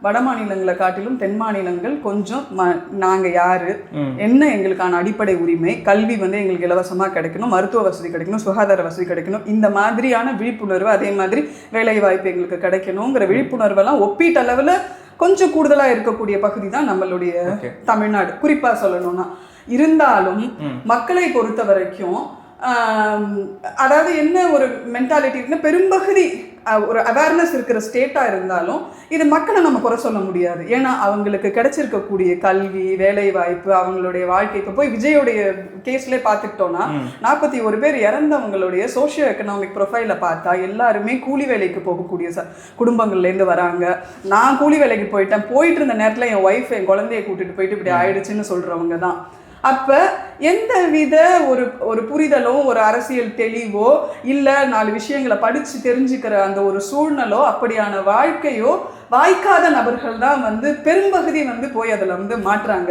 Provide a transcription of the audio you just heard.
வட மாநிலங்களை காட்டிலும் தென் மாநிலங்கள் கொஞ்சம் நாங்கள் யாரு, என்ன எங்களுக்கான அடிப்படை உரிமை, கல்வி வந்து எங்களுக்கு இலவசமாக கிடைக்கணும், மருத்துவ வசதி கிடைக்கணும், சுகாதார வசதி கிடைக்கணும், இந்த மாதிரியான விழிப்புணர்வு, அதே மாதிரி வேலை வாய்ப்பு எங்களுக்கு கிடைக்கணுங்கிற விழிப்புணர்வெல்லாம் ஒப்பீட்டளவில் கொஞ்சம் கூடுதலாக இருக்கக்கூடிய பகுதி தான் நம்மளுடைய தமிழ்நாடு குறிப்பாக சொல்லணும்னா. இருந்தாலும் மக்களை பொறுத்த வரைக்கும் அதாவது என்ன ஒரு மென்டாலிட்டி இருக்குன்னா, பெரும்பகுதி ஒரு அவேர்னஸ் இருக்கிற ஸ்டேட்டாக இருந்தாலும் இது மக்களை நம்ம குறை சொல்ல முடியாது. ஏன்னா அவங்களுக்கு கிடைச்சிருக்கக்கூடிய கல்வி, வேலை வாய்ப்பு, அவங்களுடைய வாழ்க்கை. இப்போ போய் விஜயோடைய கேஸ்லேயே பார்த்துக்கிட்டோன்னா 41 பேர் இறந்தவங்களுடைய சோஷியோ எக்கனாமிக் ப்ரொஃபைலை பார்த்தா எல்லாருமே கூலி வேலைக்கு போகக்கூடிய குடும்பங்கள்லேருந்து வராங்க. நான் கூலி வேலைக்கு போயிட்டு இருந்த நேரத்தில் என் ஒய்ஃப் என் குழந்தைய கூட்டிட்டு போயிட்டு இப்படி ஆயிடுச்சுன்னு சொல்கிறவங்க தான். அப்போ எந்த வித ஒரு புரிதலோ, ஒரு அரசியல் தெளிவோ, இல்லை 4 விஷயங்களை படித்து தெரிஞ்சுக்கிற அந்த ஒரு சூழ்நிலோ, அப்படியான வாழ்க்கையோ வாய்க்காத நபர்கள் தான் வந்து பெரும்பகுதி வந்து போய் அதில் வந்து மாட்டுறாங்க.